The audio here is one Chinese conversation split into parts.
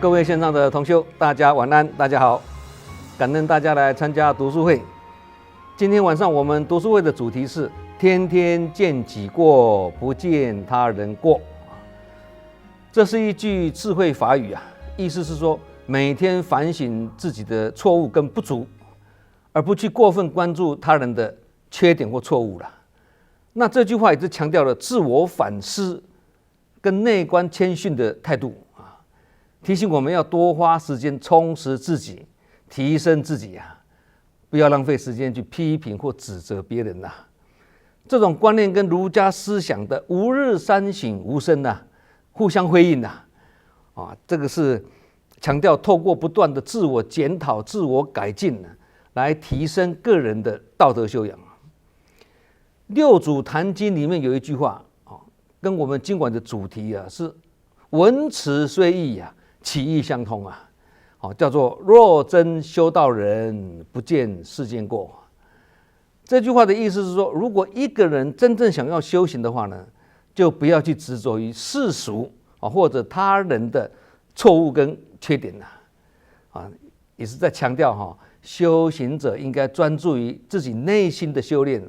各位线上的同修，大家晚安，大家好，感恩大家来参加读书会。今天晚上我们读书会的主题是天天见己过，不见他人过。这是一句智慧法语啊，意思是说每天反省自己的错误跟不足，而不去过分关注他人的缺点或错误了。那这句话也是强调了自我反思跟内观谦逊的态度啊，提醒我们要多花时间充实自己，提升自己啊，不要浪费时间去批评或指责别人呐。这种观念跟儒家思想的吾日三省吾身呐，互相辉映呐。这个是强调透过不断的自我检讨、自我改进来提升个人的道德修养。六祖坛经里面有一句话跟我们今晚的主题是文辞虽异其意相通叫做若真修道人，不见世间过。这句话的意思是说，如果一个人真正想要修行的话呢，就不要去执着于世俗或者他人的错误跟缺点也是在强调修行者应该专注于自己内心的修炼，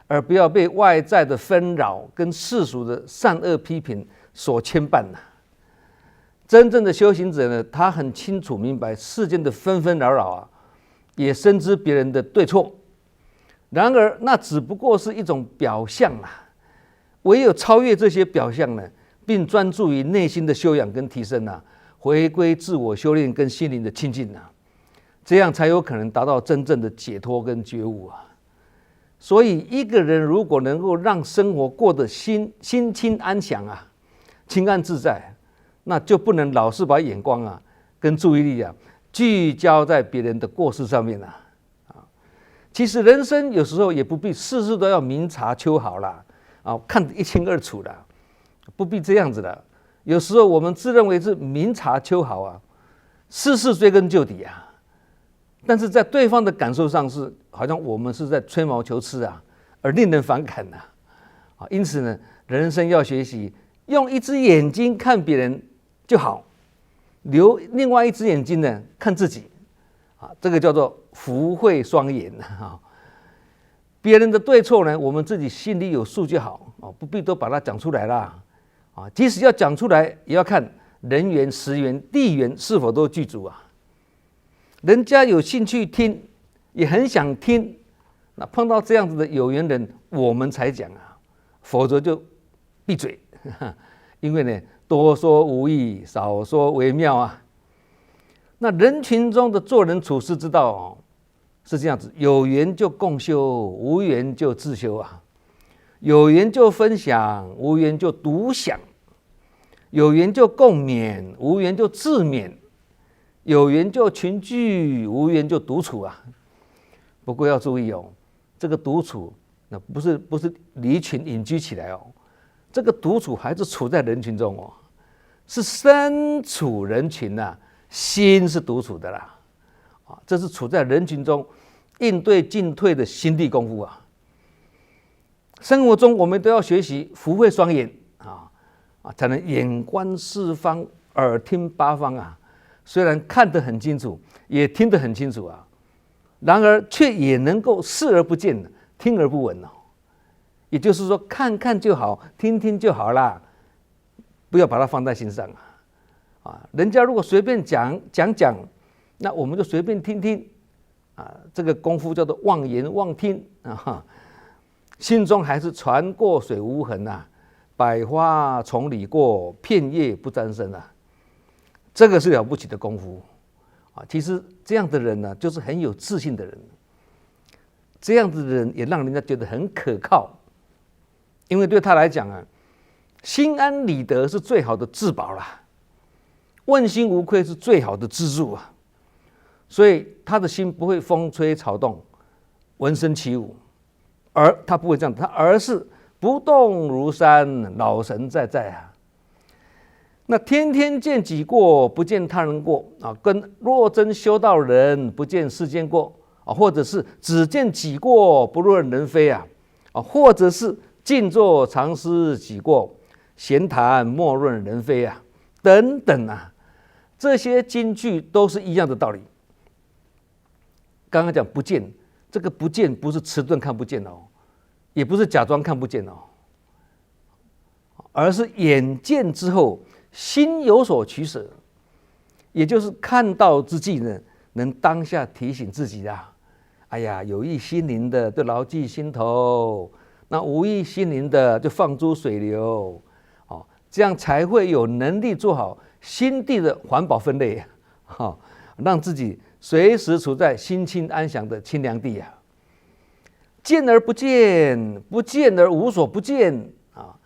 而不要被外在的纷扰跟世俗的善恶批评所牵绊真正的修行者呢，他很清楚明白世间的纷纷扰扰也深知别人的对错。然而那只不过是一种表象唯有超越这些表象呢，并专注于内心的修养跟提升回归自我修炼跟心灵的清净这样才有可能达到真正的解脱跟觉悟所以一个人如果能够让生活过得心清安详清安自在，那就不能老是把眼光跟注意力聚焦在别人的过失上面其实人生有时候也不必事事都要明察秋毫看得一清二楚不必这样子的。有时候我们自认为是明察秋毫事事追根究底但是在对方的感受上是好像我们是在吹毛求疵而令人反感因此呢，人生要学习用一只眼睛看别人就好，留另外一只眼睛呢看自己这个叫做福慧双眼别人的对错呢，我们自己心里有数就好不必都把它讲出来啦即使要讲出来，也要看人缘、时缘、地缘是否都具足人家有兴趣听，也很想听，那碰到这样子的有缘人，我们才讲否则就闭嘴因为呢，多说无益，少说为妙那人群中的做人处事之道是这样子，有缘就共修，无缘就自修有缘就分享，无缘就独享；有缘就共勉，无缘就自勉；有缘就群聚，无缘就独处不过要注意这个独处那不是离群隐居起来这个独处还是处在人群中是身处人群心是独处的啦这是处在人群中应对进退的心地功夫生活中我们都要学习福慧双眼才能眼观四方，耳听八方虽然看得很清楚，也听得很清楚然而却也能够视而不见，听而不闻也就是说，看看就好，听听就好啦，不要把它放在心上人家如果随便讲，那我们就随便听听这个功夫叫做忘言忘听心中还是船过水无痕百花丛里过，片叶不沾身这个是了不起的功夫其实这样的人就是很有自信的人，这样子的人也让人家觉得很可靠，因为对他来讲心安理得是最好的自保啦，问心无愧是最好的支柱所以他的心不会风吹草动，闻声起舞，而他不会这样，他而是不动如山，老神在在那天天见己过，不见他人过跟若真修道人，不见世间过或者是只见己过，不论人非或者是静坐常思己过，闲谈莫论人非等等这些金句都是一样的道理。刚刚讲不见，这个不见不是迟钝看不见哦，也不是假装看不见哦，而是眼见之后心有所取舍，也就是看到之际呢，能当下提醒自己啊，哎呀，有益心灵的就牢记心头，那无益心灵的就放诸水流，这样才会有能力做好心地的环保分类，让自己随时处在心清安详的清凉地啊。见而不见，不见而无所不见啊，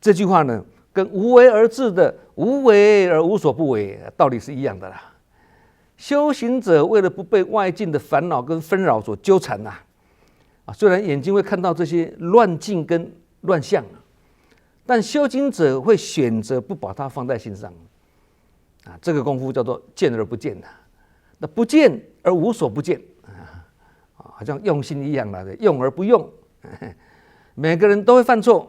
这句话呢，跟无为而治的无为而无所不为道理是一样的啦。修行者为了不被外境的烦恼跟纷扰所纠缠呐，虽然眼睛会看到这些乱境跟乱象，但修行者会选择不把它放在心上啊，这个功夫叫做见而不见呐。那不见而无所不见啊，好像用心一样的，用而不用。每个人都会犯错，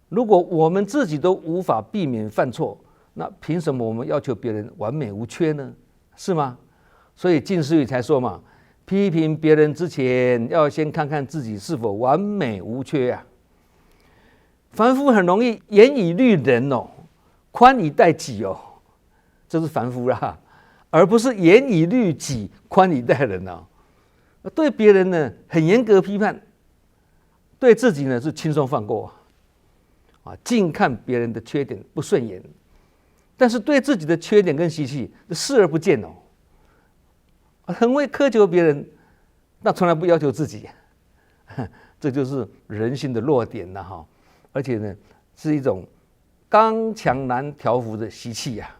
如果我们自己都无法避免犯错，那凭什么我们要求别人完美无缺呢？是吗？所以近思语才说嘛，批评别人之前，要先看看自己是否完美无缺啊。凡夫很容易严以律人哦，宽以待己哦，这是凡夫啦，而不是严以律己，宽以待人哦。对别人呢很严格批判，对自己呢是轻松放过啊，尽看别人的缺点不顺眼，但是对自己的缺点跟习气视而不见哦，很会苛求别人，那从来不要求自己，这就是人性的弱点了哈。而且呢，是一种刚强难调服的习气呀。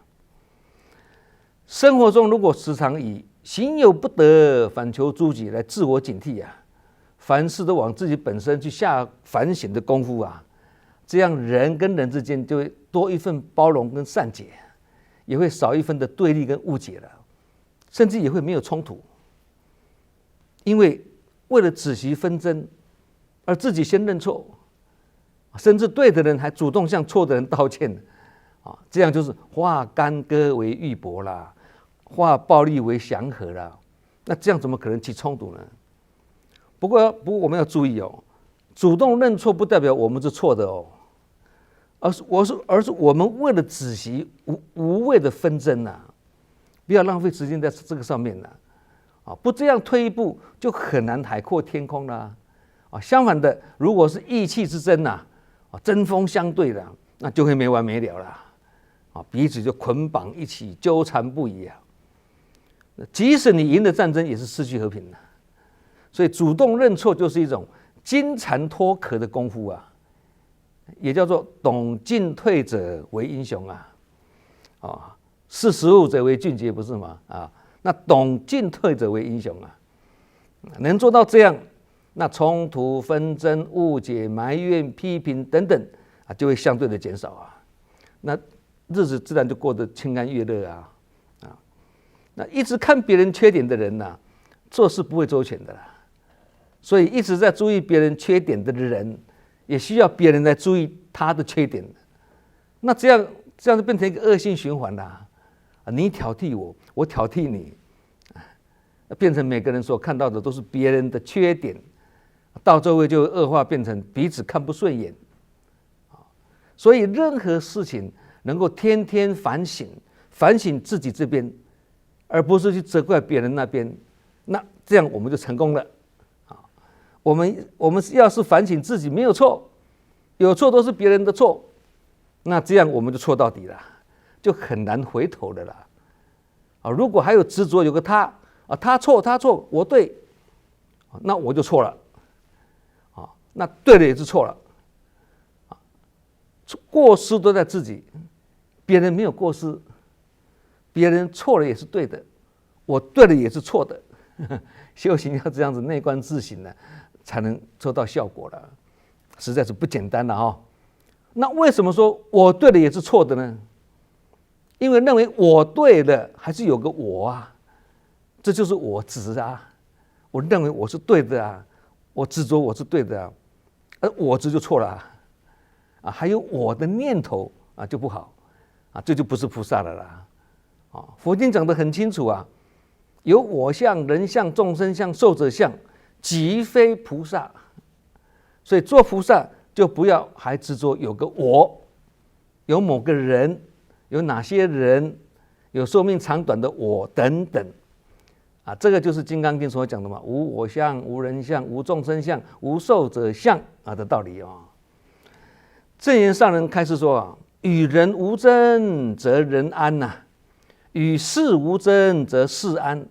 生活中如果时常以行有不得，反求诸己来自我警惕啊，凡事都往自己本身去下反省的功夫啊，这样人跟人之间就会多一份包容跟善解，也会少一份的对立跟误解了，甚至也会没有冲突。因为为了止息纷争，而自己先认错，甚至对的人还主动向错的人道歉啊，这样就是化干戈为玉帛啦，化暴力为祥和啦。那这样怎么可能起冲突呢？不过我们要注意哦，主动认错不代表我们是错的哦，而是我们为了止息无谓的纷争啊，不要浪费时间在这个上面了啊，不这样退一步就很难海阔天空了啊。相反的，如果是意气之争呐，针锋相对的，那就会没完没了了啊，彼此就捆绑一起，纠缠不已啊。即使你赢了战争，也是失去和平的。所以主动认错就是一种金蝉脱壳的功夫啊，也叫做懂进退者为英雄啊，识时务者为俊杰，不是吗？啊，那懂进退者为英雄啊，能做到这样，那冲突、纷争、误解、埋怨、批评等等啊，就会相对的减少啊，那日子自然就过得清安悦乐啊。那一直看别人缺点的人呐，做事不会周全的啦。所以一直在注意别人缺点的人，也需要别人来注意他的缺点。那这样就变成一个恶性循环啦。你挑剔我，我挑剔你，变成每个人所看到的都是别人的缺点，到最后就恶化变成彼此看不顺眼。所以任何事情能够天天反省，反省自己这边，而不是去责怪别人那边，那这样我们就成功了。我们要是反省自己没有错，有错都是别人的错，那这样我们就错到底了，就很难回头的啦。如果还有执着，有个他他错，我对，那我就错了，那对了也是错了，过失都在自己，别人没有过失，别人错了也是对的，我对了也是错的。修行要这样子内观自省呢，才能做到效果了，实在是不简单了哈。那为什么说我对了也是错的呢？因为认为我对了，还是有个我啊，这就是我执啊。我认为我是对的啊，我执着我是对的啊，而我执就错了还有我的念头就不好这就不是菩萨了啦佛经讲得很清楚啊，有我相、人相、众生相、寿者相，即非菩萨。所以做菩萨就不要还执着有个我，有某个人，有哪些人，有寿命长短的我等等。这个就是《金刚经》所讲的嘛，无我相、无人相、无众生相、无寿者相的道理啊。正言上人开示说与人无争则人安呐，与事无争则事安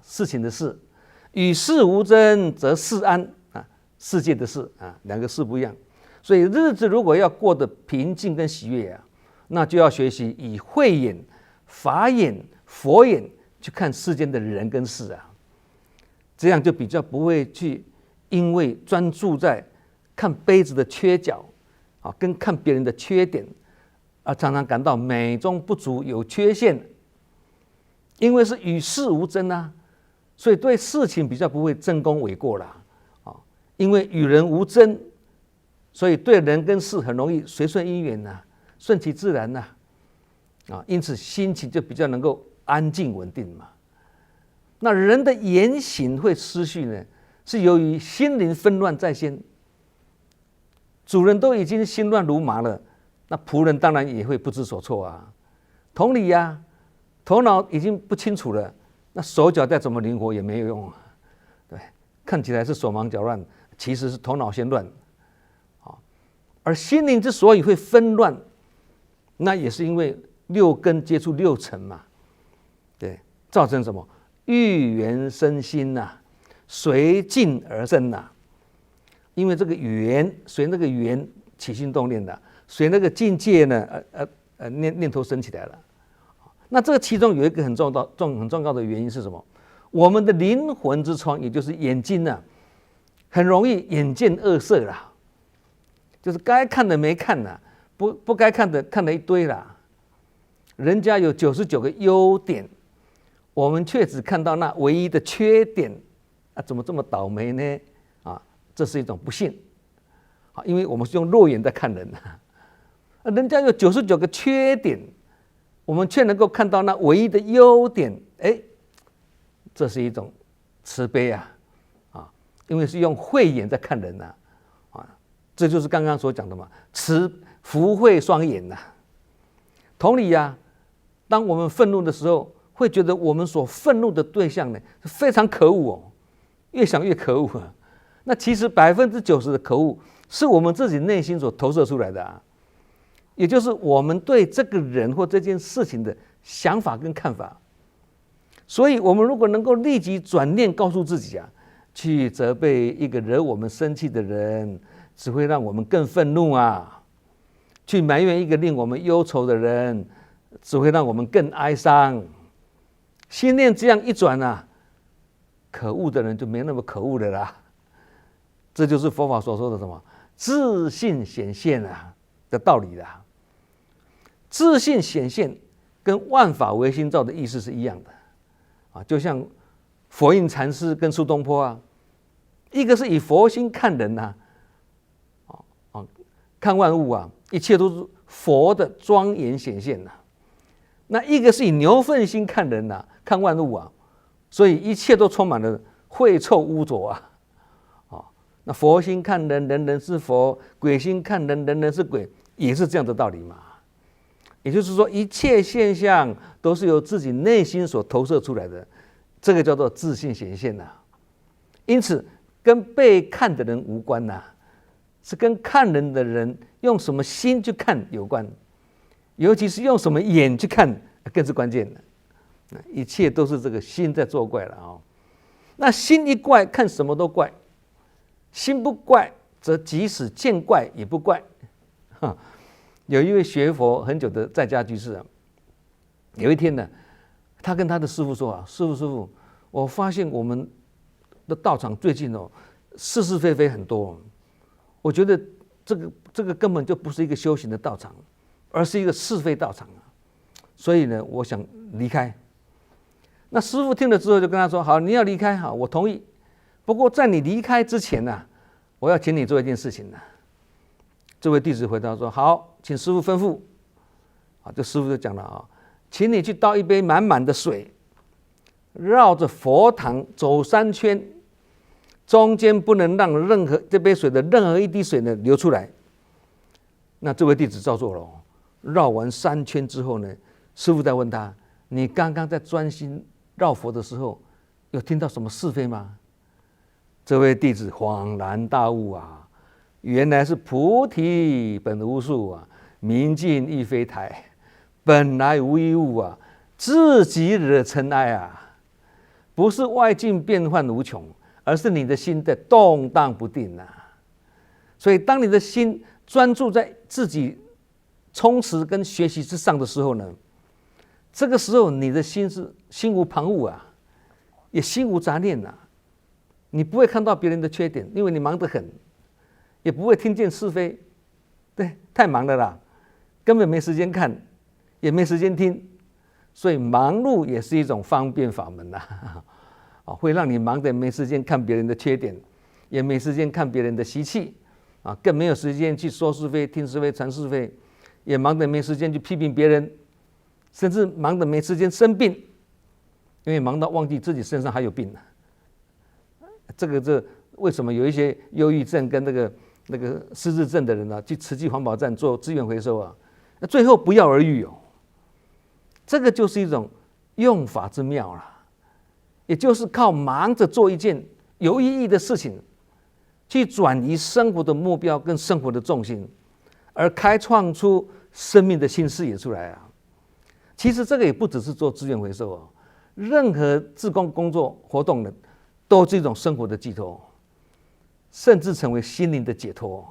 事情的事，与世无争则世安世界的事两个事不一样。所以日子如果要过得平静跟喜悦那就要学习以慧眼、法眼、佛眼去看世间的人跟事这样就比较不会去因为专注在看杯子的缺角跟看别人的缺点常常感到美中不足、有缺陷。因为是与世无争所以对事情比较不会争功诿过啦。因为与人无争，所以对人跟事很容易随顺因缘顺其自然因此心情就比较能够安静稳定嘛。那人的言行会失序呢，是由于心灵纷乱在先。主人都已经心乱如麻了，那仆人当然也会不知所措同理头脑已经不清楚了，那手脚再怎么灵活也没有用对，看起来是手忙脚乱，其实是头脑先乱而心灵之所以会纷乱，那也是因为六根接触六尘嘛，对，造成什么欲缘生心随境而生因为这个缘随那个缘起心动念随那个境界呢念头升起来了。那这个其中有一个很重要的原因是什么？我们的灵魂之窗，也就是眼睛很容易眼见恶色啦，就是该看的没看不该看的看了一堆啦。人家有99个优点，我们却只看到那唯一的缺点怎么这么倒霉呢？这是一种不幸因为我们是用肉眼在看人人家有99个缺点，我们却能够看到那唯一的优点，这是一种慈悲因为是用慧眼在看人这就是刚刚所讲的嘛，慈福慧双眼同理当我们愤怒的时候，会觉得我们所愤怒的对象呢非常可恶越想越可恶那其实90%的可恶是我们自己内心所投射出来的也就是我们对这个人或这件事情的想法跟看法。所以我们如果能够立即转念告诉自己去责备一个惹我们生气的人，只会让我们更愤怒去埋怨一个令我们忧愁的人，只会让我们更哀伤。心念这样一转可恶的人就没那么可恶的啦。这就是佛法所说的什么自性显现的道理啦。自性显现跟万法唯心造的意思是一样的就像佛印禅师跟苏东坡一个是以佛心看人看万物一切都是佛的庄严显现那一个是以牛粪心看人看万物所以一切都充满了秽臭污浊那佛心看人，人人是佛；鬼心看人，人人是鬼，也是这样的道理嘛。也就是说，一切现象都是由自己内心所投射出来的，这个叫做自性显现因此，跟被看的人无关是跟看人的人用什么心去看有关，尤其是用什么眼去看更是关键的。一切都是这个心在作怪了那心一怪，看什么都怪。心不怪，则即使见怪也不怪。有一位学佛很久的在家居士有一天呢，他跟他的师父说师父，我发现我们的道场最近是是非非很多，我觉得这个根本就不是一个修行的道场，而是一个是非道场所以呢，我想离开。那师父听了之后就跟他说：好，你要离开好，我同意。不过在你离开之前我要请你做一件事情这位弟子回答说：好，请师父吩咐。这师父就讲了请你去倒一杯满满的水，绕着佛堂走3圈，中间不能让这杯水的任何一滴水呢流出来。那这位弟子照做了。绕完3圈之后呢，师父再问他：你刚刚在专心绕佛的时候，有听到什么是非吗？这位弟子恍然大悟啊，原来是菩提本无树啊，明镜亦非台，本来无一物啊，自己惹尘埃啊。不是外境变幻无穷，而是你的心在动荡不定啊。所以当你的心专注在自己充实跟学习之上的时候呢，这个时候你的心是心无旁骛啊，也心无杂念啊。你不会看到别人的缺点，因为你忙得很，也不会听见是非，对，太忙了啦，根本没时间看，也没时间听，所以忙碌也是一种方便法门啦，会让你忙得没时间看别人的缺点，也没时间看别人的习气，更没有时间去说是非、听是非、传是非，也忙得没时间去批评别人，甚至忙得没时间生病，因为忙到忘记自己身上还有病了。这为什么有一些忧郁症跟那个失智症的人啊，去慈济环保站做资源回收啊，最后不药而愈哦。这个就是一种用法之妙啦，也就是靠忙着做一件有意义的事情，去转移生活的目标跟生活的重心，而开创出生命的新视野出来啊。其实这个也不只是做资源回收哦，任何志工工作活动的都是一种生活的寄托，甚至成为心灵的解脱。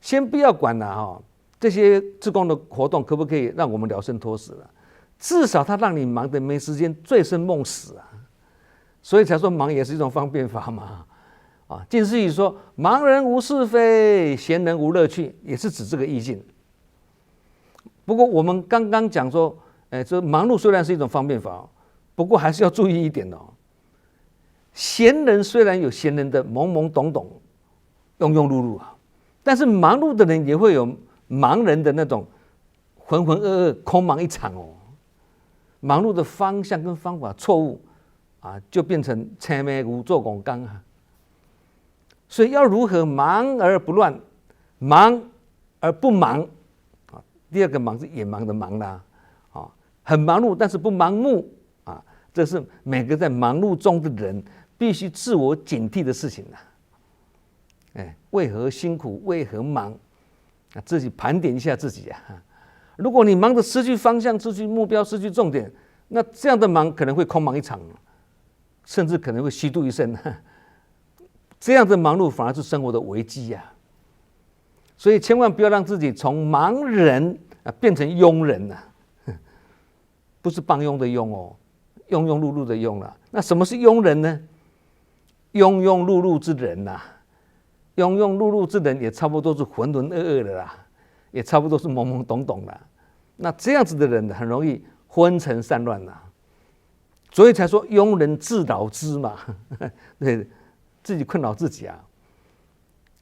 先不要管了这些志工的活动可不可以让我们了生脱死了，至少它让你忙得没时间醉生梦死啊。所以才说忙也是一种方便法嘛。近似语说忙人无是非，闲人无乐趣，也是指这个意境。不过我们刚刚讲说，这忙碌虽然是一种方便法，不过还是要注意一点哦。闲人虽然有闲人的懵懵懂懂、庸庸碌碌啊，但是忙碌的人也会有忙人的那种浑浑噩噩、空忙一场哦。忙碌的方向跟方法错误就变成青梅无做拱刚啊。所以要如何忙而不乱，忙而不忙第二个忙是眼盲的忙啦很忙碌但是不盲目这是每个在忙碌中的人必须自我警惕的事情为何辛苦，为何忙自己盘点一下自己如果你忙得失去方向、失去目标、失去重点，那这样的忙可能会空忙一场，甚至可能会虚度一生这样的忙碌反而是生活的危机所以千万不要让自己从忙人变成庸人不是帮庸的庸哦，庸庸碌碌的庸了。那什么是庸人呢？庸庸碌碌之人庸庸碌碌之人也差不多是浑浑噩噩的啦，也差不多是懵懵懂懂的。那这样子的人很容易昏沉散乱所以才说庸人自扰之嘛对，自己困扰自己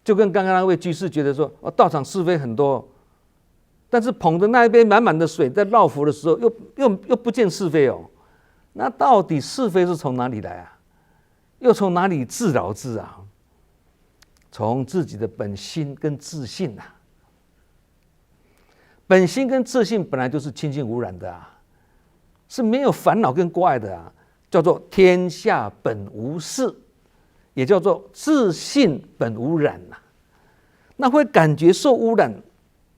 就跟刚刚那位居士觉得说道场是非很多，但是捧着那一杯满满的水在绕佛的时候又不见是非那到底是非是从哪里来又从哪里自扰之从自己的本心跟自信本心跟自信本来就是清净无染的是没有烦恼跟挂碍的叫做天下本无事，也叫做自信本无染那会感觉受污染，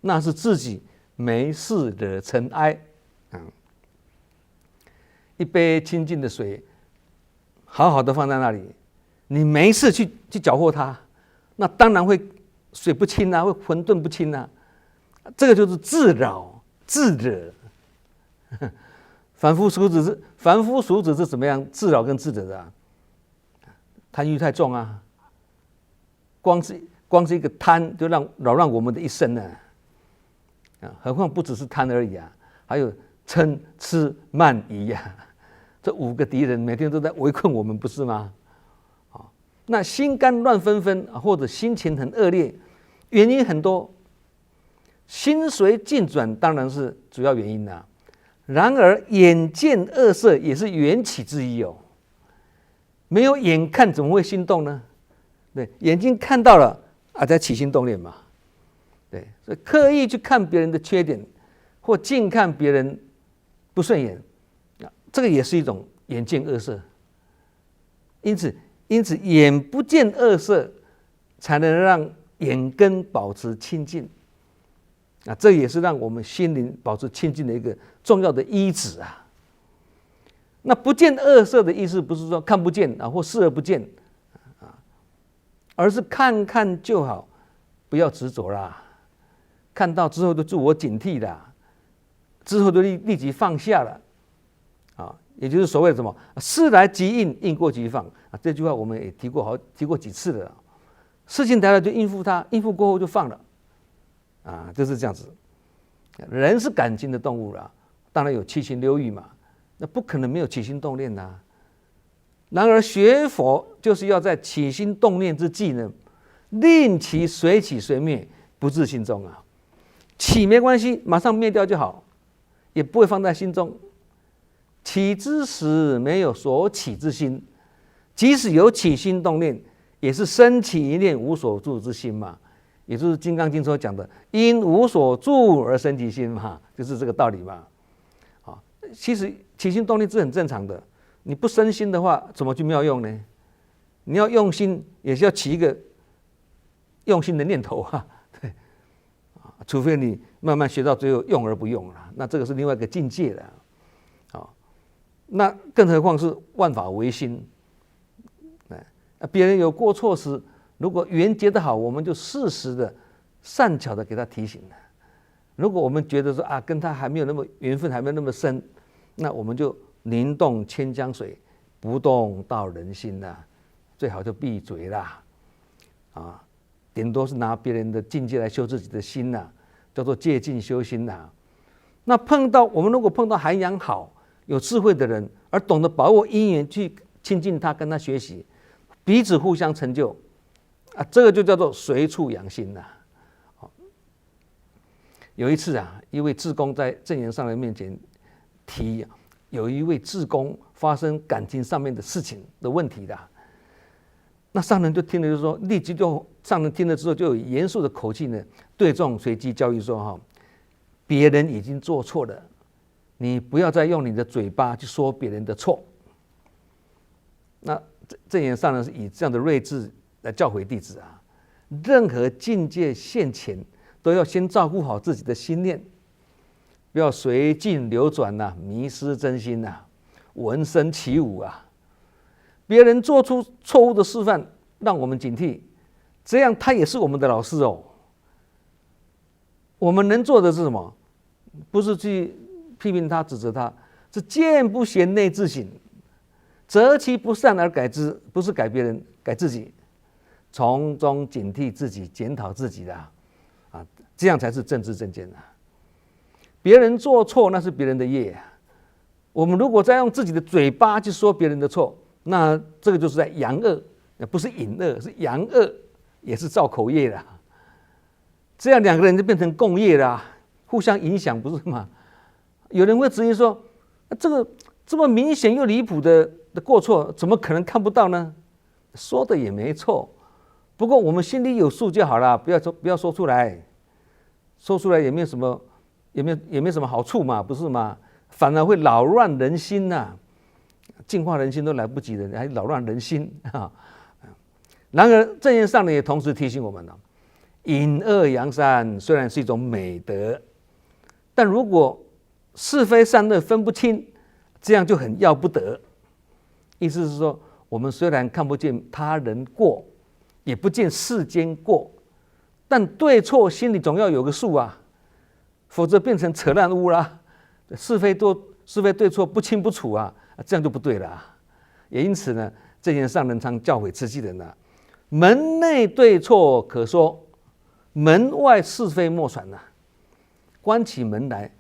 那是自己没事惹尘埃一杯清净的水好好的放在那里，你没事去搅和它，那当然会水不清会混沌不清这个就是自扰自惹凡夫俗子是怎么样自扰跟自惹的贪欲太重光是一个贪就扰乱我们的一生何况不只是贪而已还有嗔痴慢疑这5个敌人每天都在围困我们，不是吗？那心肝乱纷纷或者心情很恶劣，原因很多，心随境转当然是主要原因然而眼见恶色也是缘起之一哦。没有眼看怎么会心动呢？对，眼睛看到了啊，才起心动念嘛。对，所以刻意去看别人的缺点，或近看别人不顺眼，这个也是一种眼见恶色。因此眼不见恶色，才能让眼根保持清净。这也是让我们心灵保持清净的一个重要的依止啊。那不见恶色的意思，不是说看不见啊，或视而不见啊，而是看看就好，不要执着啦。看到之后就自我警惕啦，之后就立即放下了啊，也就是所谓的什么事来即应，应过即放啊。这句话我们也提过几次了。事情来了就应付它，应付过后就放了啊，就是这样子。人是感情的动物啦，当然有七情六欲嘛，那不可能没有起心动念呐。然而学佛就是要在起心动念之际呢，令其随起随灭，不至心中啊。起没关系，马上灭掉就好，也不会放在心中。起之时没有所起之心，即使有起心动念，也是生起一念无所住之心嘛。也就是《金刚经》所讲的“因无所住而生其心”嘛，就是这个道理嘛。其实起心动念是很正常的，你不生心的话，怎么去妙用呢？你要用心，也是要起一个用心的念头啊。对，除非你慢慢学到最后用而不用了，那这个是另外一个境界了。那更何况是万法唯心。别人有过错时，如果缘结得好，我们就适时的、善巧的给他提醒了。如果我们觉得说啊，跟他还没有那么缘分，还没有那么深，那我们就宁动千江水，不动到人心啦。最好就闭嘴啦，顶多是拿别人的境界来修自己的心啦，叫做借境修心啦。那我们如果碰到涵养好、有智慧的人，而懂得把握因缘去亲近他，跟他学习，彼此互相成就啊，这个就叫做随处养心啦。有一次啊，一位志工在证严上人面前提，有一位志工发生感情上面的事情的问题的，那上人就听了就说，立即就上人听了之后就有严肃的口气呢，对众随机教育说别人已经做错了，你不要再用你的嘴巴去说别人的错。那证严上人是以这样的睿智来教诲弟子啊，任何境界现前，都要先照顾好自己的心念，不要随境流转迷失真心闻声起舞别人做出错误的示范，让我们警惕，这样他也是我们的老师哦。我们能做的是什么？不是去批评他、指责他，是见不贤内自省，择其不善而改之，不是改别人，改自己，从中警惕自己，检讨自己的这样才是正知正见别人做错那是别人的业我们如果再用自己的嘴巴去说别人的错，那这个就是在扬恶，不是引恶，是扬恶，也是造口业的。这样两个人就变成共业了互相影响，不是吗？有人会质疑说，这个这么明显又离谱的过错，怎么可能看不到呢？说的也没错，不过我们心里有数就好了，不要说出来，说出来也没有什么好处嘛，不是吗？反而会扰乱人心净化人心都来不及了，还扰乱人心然而证严上人也同时提醒我们隐恶扬善虽然是一种美德，但如果是非善恶分不清，这样就很要不得。意思是说，我们虽然看不见他人过，也不见世间过，但对错心里总要有个数否则变成扯烂污啦，是非对错不清不楚这样就不对了也因此呢，证严上人常教诲慈济人门内对错可说，门外是非莫传关起门来，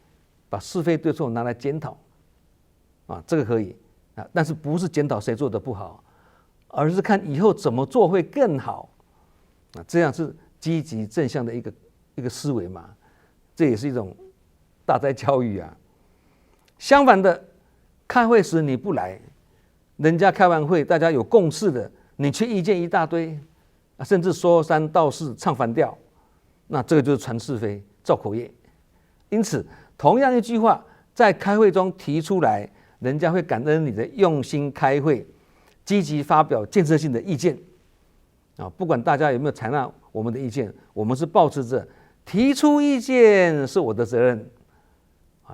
把是非对错拿来检讨这个可以但是不是检讨谁做的不好，而是看以后怎么做会更好这样是积极正向的一个思维嘛。这也是一种大哉教育相反的，开会时你不来，人家开完会大家有共识的，你却意见一大堆，甚至说三道四唱反调，那这个就是传是非造口业。因此同样一句话在开会中提出来，人家会感恩你的用心开会，积极发表建设性的意见不管大家有没有采纳我们的意见，我们是抱持着提出意见是我的责任，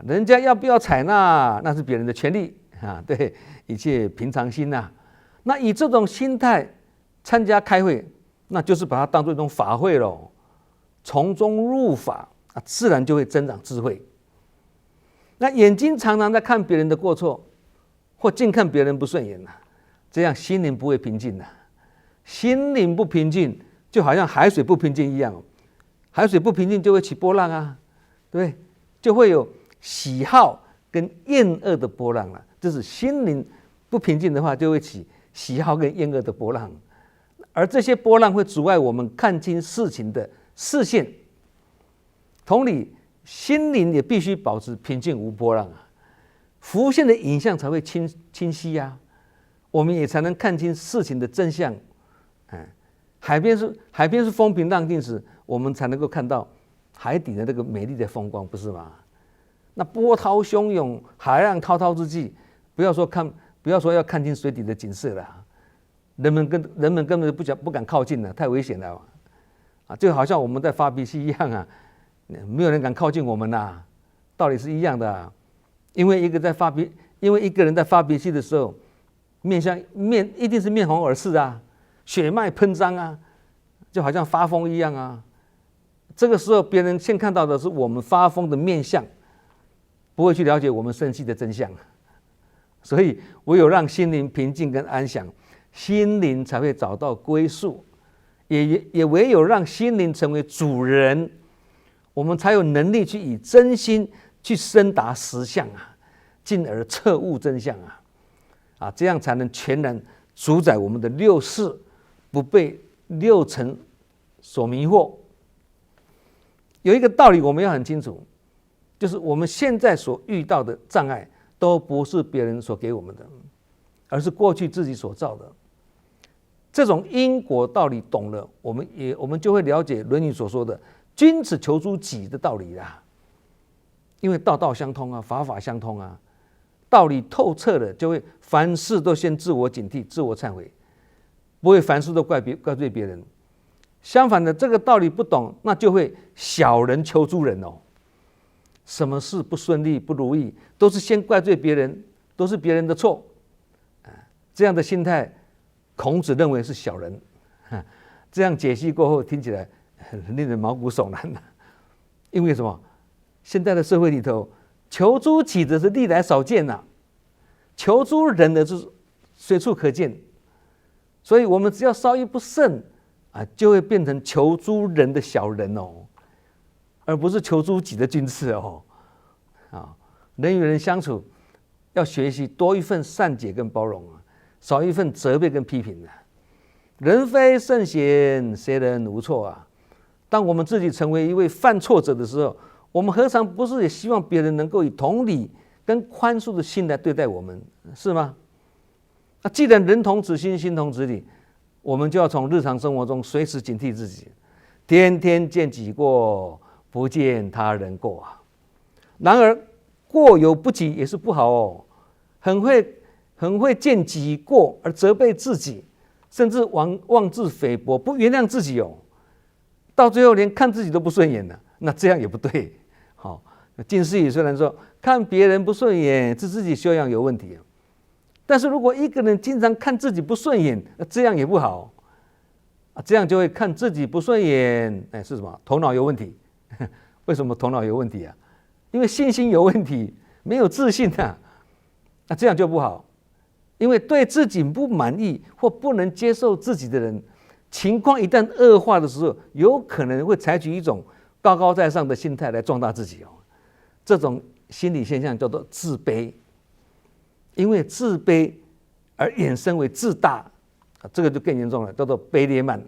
人家要不要采纳那是别人的权利对，一切平常心那以这种心态参加开会，那就是把它当作一种法会咯，从中入法自然就会增长智慧。那眼睛常常在看别人的过错，或净看别人不顺眼这样心灵不会平静心灵不平静，就好像海水不平静一样海水不平静就会起波浪对不对？就会有喜好跟厌恶的波浪就是心灵不平静的话，就会起喜好跟厌恶的波浪，而这些波浪会阻碍我们看清事情的视线。同理，心灵也必须保持平静无波浪浮现的影像才会清晰我们也才能看清事情的真相。海边是风平浪静时，我们才能够看到海底的那个美丽的风光，不是吗？那波涛汹涌、海浪滔滔之际，不要说要看清水底的景色了，人们根本不敢靠近了，太危险了就好像我们在发脾气一样没有人敢靠近我们道理是一样的因为一个人在发脾气的时候，面一定是面红耳赤血脉喷张就好像发疯一样这个时候别人先看到的是我们发疯的面相，不会去了解我们生气的真相。所以唯有让心灵平静跟安详，心灵才会找到归宿，也唯有让心灵成为主人，我们才有能力去以真心去深达实相进而彻悟真相这样才能全然主宰我们的六识，不被六尘所迷惑。有一个道理我们要很清楚，就是我们现在所遇到的障碍都不是别人所给我们的，而是过去自己所造的。这种因果道理懂了，我们就会了解《论语》所说的君子求诸己的道理因为道道相通法法相通道理透彻了，就会凡事都先自我警惕、自我忏悔，不会凡事都怪罪别人。相反的，这个道理不懂，那就会小人求诸人什么事不顺利、不如意，都是先怪罪别人，都是别人的错这样的心态，孔子认为是小人这样解析过后，听起来很令人毛骨悚然因为什么？现在的社会里头，求诸己的是历来少见求诸人的是随处可见。所以我们只要稍一不慎就会变成求诸人的小人而不是求诸己的君子人与人相处要学习多一份善解跟包容少一份责备跟批评人非圣贤，谁人无错当我们自己成为一位犯错者的时候，我们何尝不是也希望别人能够以同理跟宽恕的心来对待我们，是吗？既然人同此心，心同此理，我们就要从日常生活中随时警惕自己，天天见己过，不见他人过然而过犹不及也是不好很会见己过而责备自己，甚至妄自菲薄，不原谅自己到最后连看自己都不顺眼了，那这样也不对。近思语虽然说看别人不顺眼是自己修养有问题但是如果一个人经常看自己不顺眼，这样也不好这样就会看自己不顺眼是什么？头脑有问题为什么头脑有问题因为信心有问题，没有自信这样就不好。因为对自己不满意或不能接受自己的人，情况一旦恶化的时候，有可能会采取一种高高在上的心态来壮大自己这种心理现象叫做自卑。因为自卑而衍生为自大这个就更严重了，叫做卑劣慢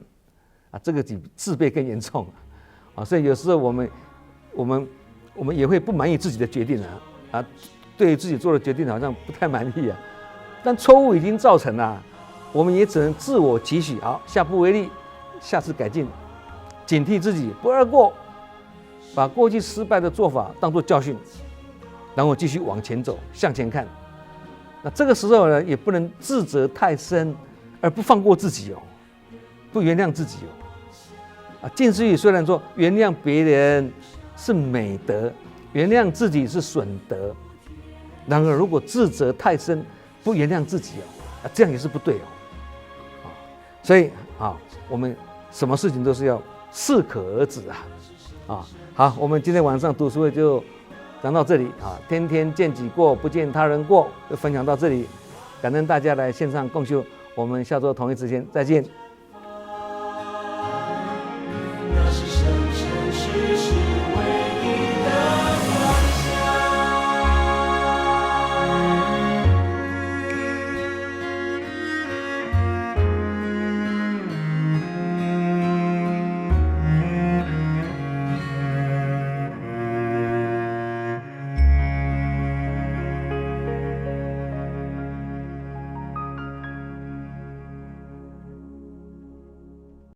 这个比自卑更严重所以有时候我们也会不满意自己的决定对于自己做的决定好像不太满意啊，但错误已经造成了，我们也只能自我期许，好，下不为例，下次改进，警惕自己不二过，把过去失败的做法当作教训，然后继续往前走，向前看。那这个时候呢，也不能自责太深，而不放过自己哦，不原谅自己哦。近似语虽然说原谅别人是美德，原谅自己是损德，然而如果自责太深，不原谅自己哦，这样也是不对哦。所以我们什么事情都是要适可而止啊。好，我们今天晚上读书会就讲到这里啊。天天见己过，不见他人过，就分享到这里。感恩大家来线上共修，我们下周同一时间再见。